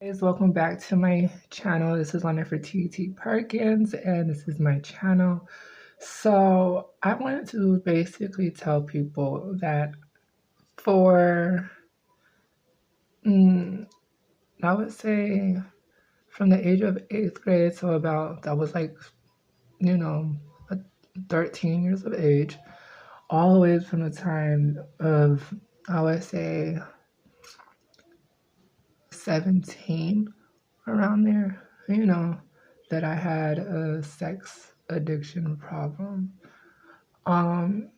Guys, welcome back to my channel. This is Lana for TT Perkins, and this is my channel. So, I wanted to basically tell people that for, mm, I would say, from the age of eighth grade, so about that was like, you know, 13 years of age, all the way from the time of, I would say, 17, around there, that I had a sex addiction problem. Um,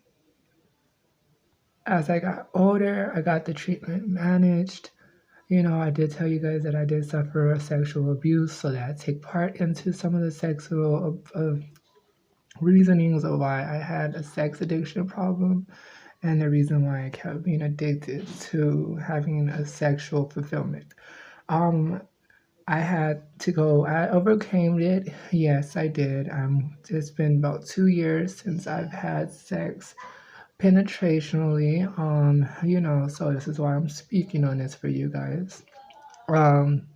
as I got older, I got the treatment managed. I did tell you guys that I did suffer sexual abuse, so that take part into some of the sexual reasonings of why I had a sex addiction problem and the reason why I kept being addicted to having a sexual fulfillment. Um, I had to go, I overcame it. Yes, I did. It's been about 2 years since I've had sex penetrationally. So this is why I'm speaking on this for you guys. Um,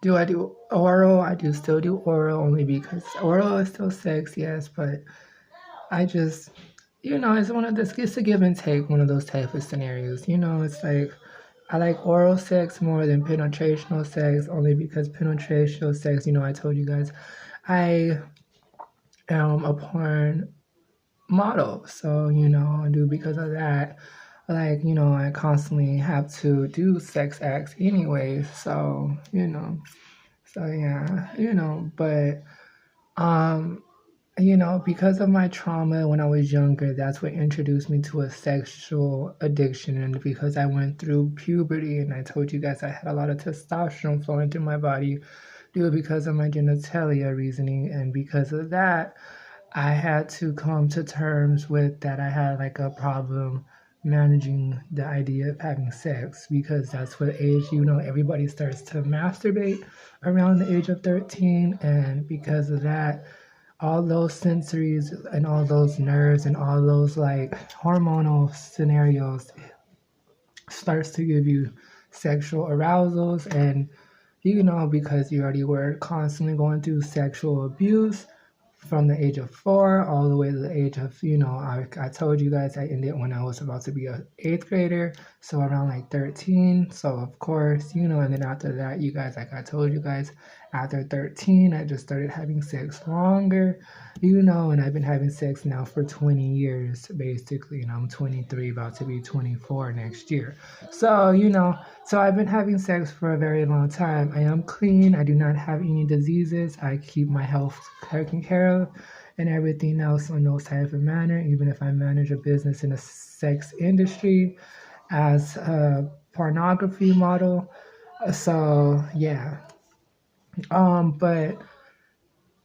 do I do oral? I do still do oral only because oral is still sex, yes, but I just, it's one of this, it's a give and take, one of those type of scenarios. It's like, I like oral sex more than penetrational sex, only because penetrational sex, I told you guys, I am a porn model. So, I do because of that. Like, I constantly have to do sex acts anyway. So yeah, but, um, because of my trauma when I was younger, that's what introduced me to a sexual addiction. And because I went through puberty and I told you guys I had a lot of testosterone flowing through my body due because of my genitalia reasoning. And because of that, I had to come to terms with that I had like a problem managing the idea of having sex because that's what age, everybody starts to masturbate around the age of 13. And because of that, all those sensories and all those nerves and all those like hormonal scenarios starts to give you sexual arousals. And because you already were constantly going through sexual abuse from the age of 4 all the way to the age of, I told you guys I ended when I was about to be an eighth grader, so around like 13. So of course, and then after that, you guys, like I told you guys, after 13, I just started having sex longer, and I've been having sex now for 20 years, basically, and I'm 23, about to be 24 next year. So, so I've been having sex for a very long time. I am clean. I do not have any diseases. I keep my health taken care of and everything else on those type of manner, even if I manage a business in the sex industry as a pornography model. So yeah. But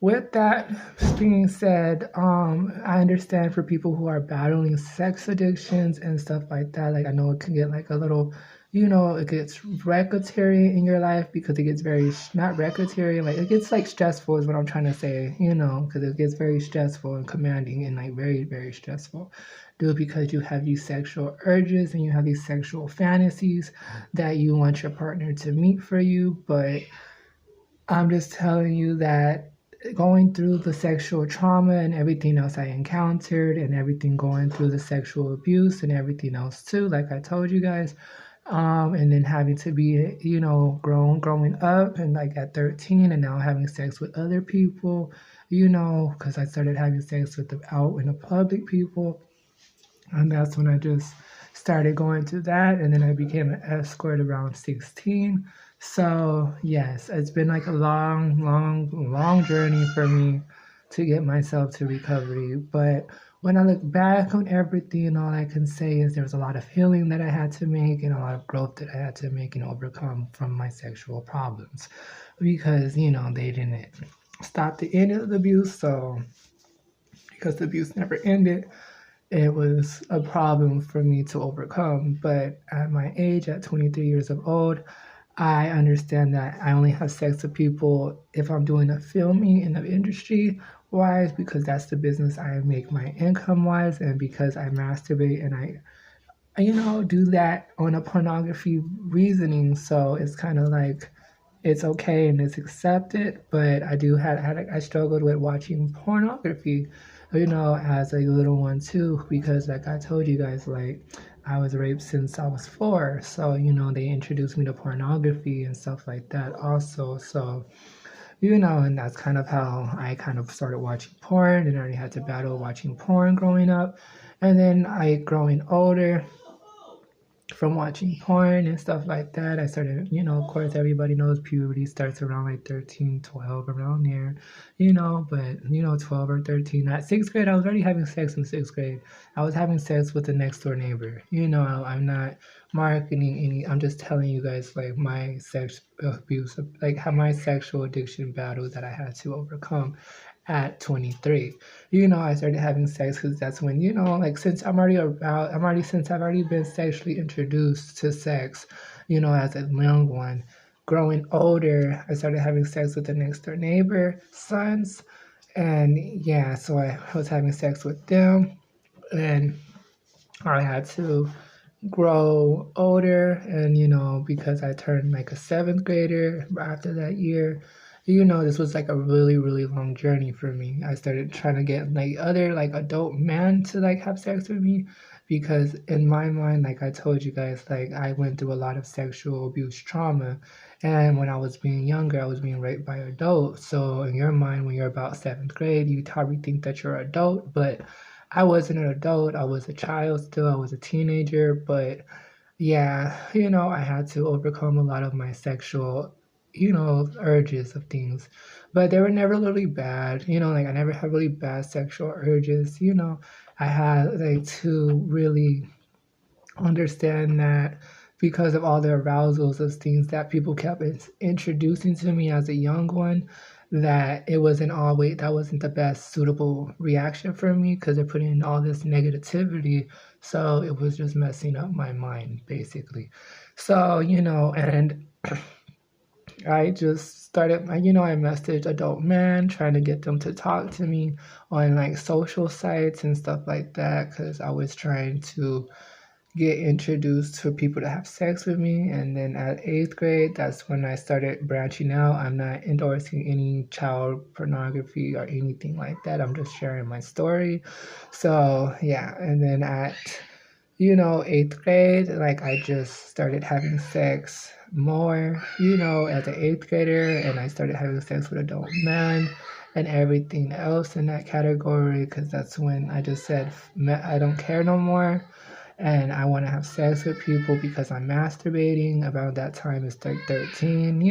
with that being said, I understand for people who are battling sex addictions and stuff like that. Like I know it can get like a little, it gets recreatory in your life because it gets very not recreatory, like it gets like stressful is what I'm trying to say. Because it gets very stressful and commanding and like very very stressful. Do it because you have these sexual urges and you have these sexual fantasies that you want your partner to meet for you, but I'm just telling you that going through the sexual trauma and everything else I encountered and everything going through the sexual abuse and everything else too, like I told you guys, and then having to be, growing up and like at 13 and now having sex with other people, because I started having sex with the out in the public people. And that's when I just started going to that. And then I became an escort around 16. So, yes, it's been like a long, long, long journey for me to get myself to recovery. But when I look back on everything, all I can say is there was a lot of healing that I had to make and a lot of growth that I had to make and overcome from my sexual problems because, they didn't stop the end of the abuse. So, because the abuse never ended, it was a problem for me to overcome. But at my age, at 23 years of old, I understand that I only have sex with people if I'm doing a filming in the industry wise, because that's the business I make my income wise, and because I masturbate and I do that on a pornography reasoning. So it's kind of like it's okay and it's accepted, but I do had I struggled with watching pornography, as a little one too, because like I told you guys, like I was raped since I was 4, so they introduced me to pornography and stuff like that also. So and that's kind of how I kind of started watching porn, and I already had to battle watching porn growing up, and then I growing older from watching porn and stuff like that. I started, of course, everybody knows puberty starts around like 13, 12, around there, but, 12 or 13. At sixth grade, I was already having sex in sixth grade. I was having sex with the next door neighbor. I'm not marketing any, I'm just telling you guys like my sex abuse, like how my sexual addiction battle that I had to overcome at 23. I started having sex because that's when, like since since I've already been sexually introduced to sex, as a young one. Growing older, I started having sex with the next door neighbor sons. And yeah, so I was having sex with them. And I had to grow older, and because I turned like a seventh grader after that year, this was like a really really long journey for me. I started trying to get like other like adult men to like have sex with me, because in my mind, like I told you guys, like I went through a lot of sexual abuse trauma, and when I was being younger I was being raped by adults. So in your mind, when you're about seventh grade, you probably think that you're an adult, but I wasn't an adult. I was a child still. I was a teenager. But yeah, I had to overcome a lot of my sexual, urges of things. But they were never really bad. Like I never had really bad sexual urges. I had like to really understand that because of all the arousals of things that people kept introducing to me as a young one, that it wasn't always that wasn't the best suitable reaction for me, because they're putting in all this negativity. So it was just messing up my mind basically. So and I just started, I messaged adult men trying to get them to talk to me on like social sites and stuff like that, because I was trying to get introduced to people to have sex with me. And then at eighth grade, that's when I started branching out. I'm not endorsing any child pornography or anything like that. I'm just sharing my story. So yeah, and then at eighth grade, like I just started having sex more, as an eighth grader, and I started having sex with adult men and everything else in that category, because that's when I just said, I don't care no more, and I want to have sex with people because I'm masturbating. About that time, it's like 13,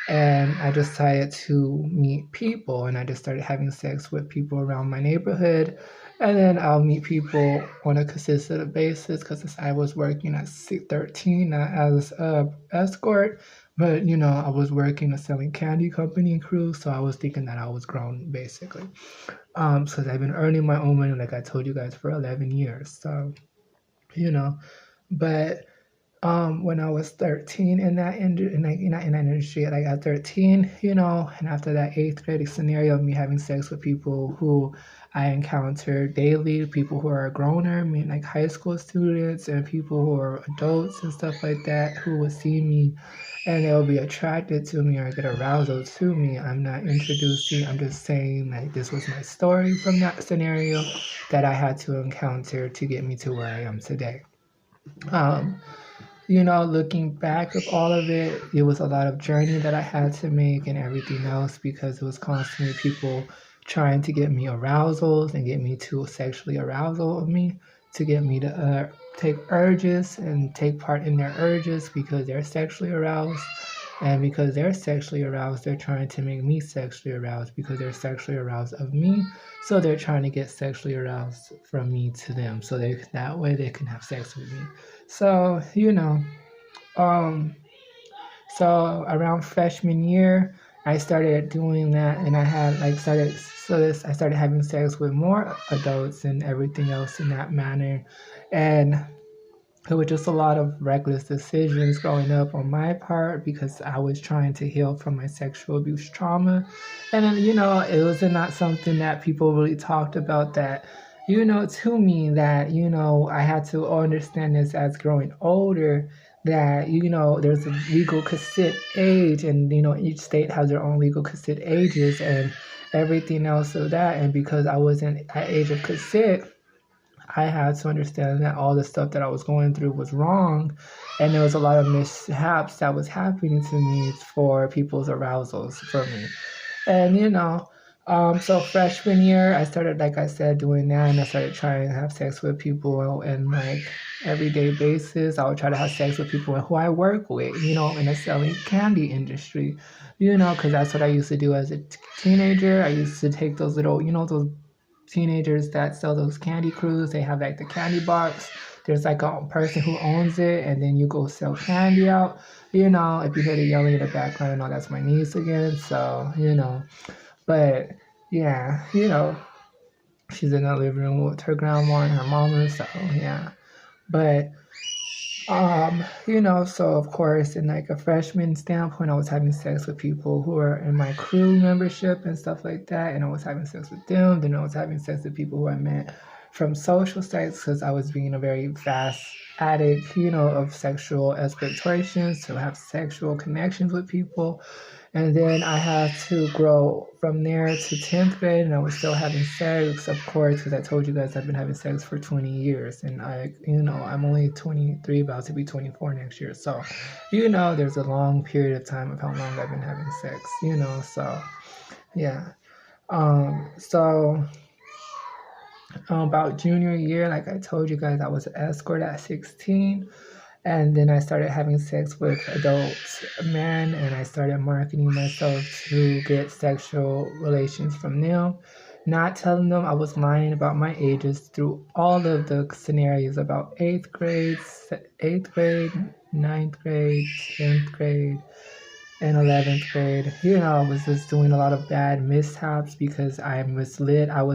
and I decided to meet people, and I just started having sex with people around my neighborhood. And then I'll meet people on a consistent basis, because I was working at 13, not as a escort, but I was working a selling candy company crew, so I was thinking that I was grown basically. Because I've been earning my own money, like I told you guys, for 11 years. So you know. But when I was 13 in that in that industry, like at 13, and after that eighth grade scenario of me having sex with people who I encounter daily, people who are growner, I mean like high school students and people who are adults and stuff like that, who would see me and they'll be attracted to me or get arousal to me. I'm not introducing, I'm just saying like this was my story from that scenario that I had to encounter to get me to where I am today. Um, looking back of all of it, it was a lot of journey that I had to make and everything else, because it was constantly people trying to get me arousals and get me to sexually arousal of me, to get me to take urges and take part in their urges because they're sexually aroused. And because they're sexually aroused, they're trying to make me sexually aroused because they're sexually aroused of me. So they're trying to get sexually aroused from me to them, so that way they can have sex with me. So um, so around freshman year, I started doing that, and I had like started so this I started having sex with more adults and everything else in that manner, and it was just a lot of reckless decisions growing up on my part because I was trying to heal from my sexual abuse trauma. And then, it was not something that people really talked about, that, to me, that, I had to understand this as growing older, that, there's a legal consent age, and, each state has their own legal consent ages and everything else of that. And because I wasn't at age of consent, I had to understand that all the stuff that I was going through was wrong, and there was a lot of mishaps that was happening to me for people's arousals for me. And so freshman year, I started, like I said, doing that, and I started trying to have sex with people and like everyday basis. I would try to have sex with people who I work with, in the selling candy industry, because that's what I used to do as a teenager. I used to take those little, those teenagers that sell those candy crews. They have like the candy box. There's like a person who owns it, and then you go sell candy out. If you hear the yelling in the background, that's my niece again. So, but yeah, she's in the living room with her grandma and her mama. So yeah, but so of course, in like a freshman standpoint, I was having sex with people who are in my crew membership and stuff like that, and I was having sex with them. Then I was having sex with people who I met from social sites because I was being a very fast addict, of sexual exploitations to have sexual connections with people. And then I had to grow from there to 10th grade, and I was still having sex, of course, because I told you guys I've been having sex for 20 years. And I'm only 23, about to be 24 next year. So, there's a long period of time of how long I've been having sex, so yeah. So about junior year, like I told you guys, I was an escort at 16. And then I started having sex with adult men, and I started marketing myself to get sexual relations from them, not telling them I was lying about my ages through all of the scenarios about eighth grade, ninth grade, 10th grade, in 11th grade. I was just doing a lot of bad mishaps because I was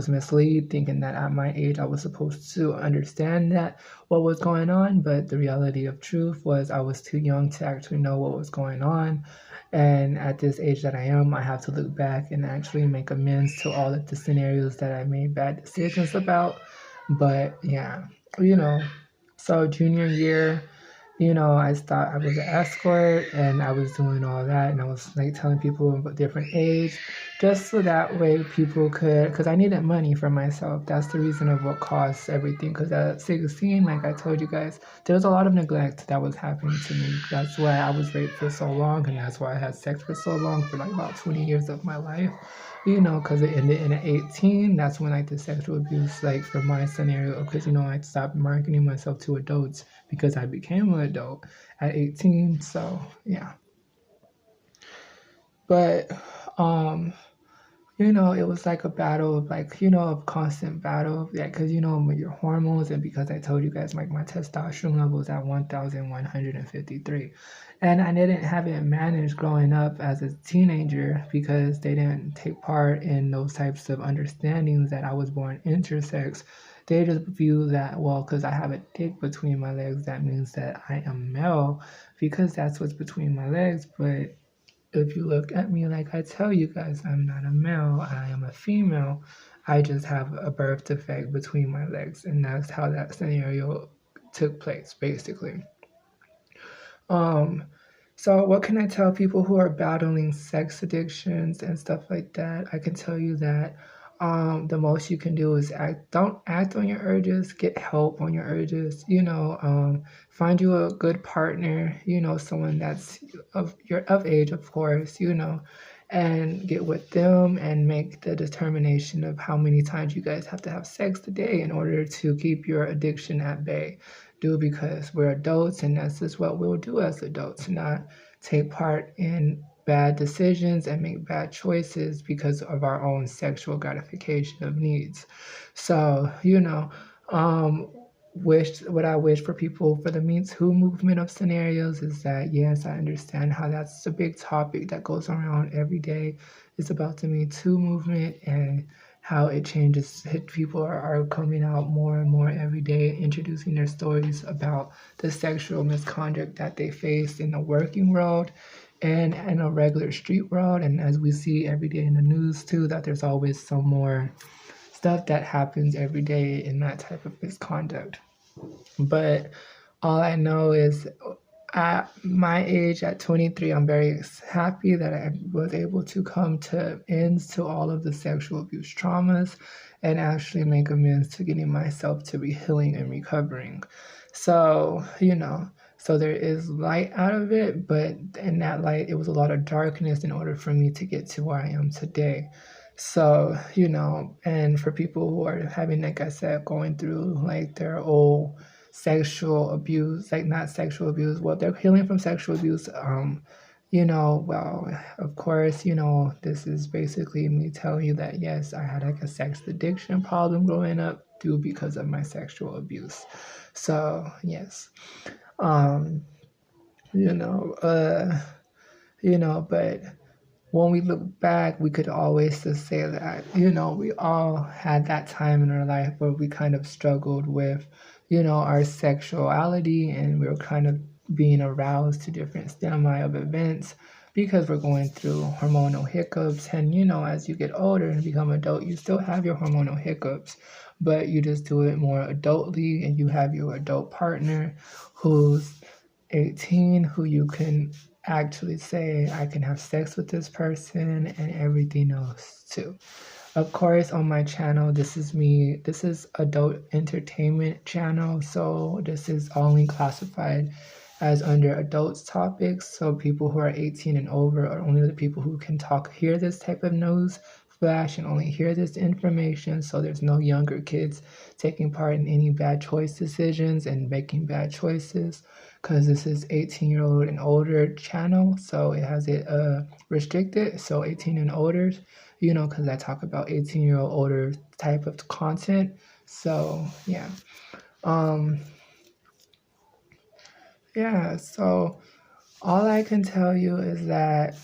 misled thinking that at my age I was supposed to understand that what was going on, but the reality of truth was I was too young to actually know what was going on. And at this age that I am, I have to look back and actually make amends to all of the scenarios that I made bad decisions about. But yeah, you know, so junior year, I was an escort and I was doing all that, and I was like telling people about different age, just so that way people could, because I needed money for myself. That's the reason of what caused everything. Because at 16, like I told you guys, there was a lot of neglect that was happening to me. That's why I was raped for so long, and that's why I had sex for so long, for like about 20 years of my life. Because it ended in 18. That's when like the sexual abuse, like for my scenario, because I stopped marketing myself to adults because I became an adult at 18. So yeah, but um, it was like a battle of like, a constant battle. Yeah, because, with your hormones, and because I told you guys, like my testosterone level was at 1,153. And I didn't have it managed growing up as a teenager because they didn't take part in those types of understandings that I was born intersex. They just view that, well, because I have a dick between my legs, that means that I am male because that's what's between my legs. But if you look at me, like I tell you guys, I'm not a male, I am a female. I just have a birth defect between my legs, and that's how that scenario took place, basically. Um, so what can I tell people who are battling sex addictions and stuff like that? I can tell you that the most you can do is don't act on your urges, get help on your urges, find you a good partner, someone that's of age, of course, and get with them and make the determination of how many times you guys have to have sex a day in order to keep your addiction at bay. Do, because we're adults, and that's just what we'll do as adults, not take part in bad decisions and make bad choices because of our own sexual gratification of needs. So, um, what I wish for people for the Me Too movement of scenarios is that, yes, I understand how that's a big topic that goes around every day. It's about the Me Too movement and how it changes. People are coming out more and more every day, introducing their stories about the sexual misconduct that they face in the working world and in a regular street world. And as we see every day in the news too, that there's always some more stuff that happens every day in that type of misconduct. But all I know is at my age, at 23, I'm very happy that I was able to come to ends to all of the sexual abuse traumas and actually make amends to getting myself to be healing and recovering. So, so there is light out of it, but in that light, it was a lot of darkness in order for me to get to where I am today. So, and for people who are having, like I said, going through like their old sexual abuse, like not sexual abuse, well, they're healing from sexual abuse. Well, of course, this is basically me telling you that yes, I had like a sex addiction problem growing up due because of my sexual abuse. So, yes. Um, you know, uh, but when we look back, we could always just say that, we all had that time in our life where we kind of struggled with, our sexuality and we were kind of being aroused to different stimuli of events because we're going through hormonal hiccups. And, as you get older and become adult, you still have your hormonal hiccups, but you just do it more adultly and you have your adult partner who's 18 who you can actually say, I can have sex with this person and everything else too. Of course, on my channel, this is me. This is adult entertainment channel, so this is only classified as under adults topics. So people who are 18 and over are only the people who can hear this type of news flash and only hear this information. So there's no younger kids taking part in any bad choice decisions and making bad choices because this is 18-year-old and older channel. So it has it restricted. So 18 and older, because I talk about 18-year-old older type of content. So yeah. Um, yeah, so all I can tell you is that,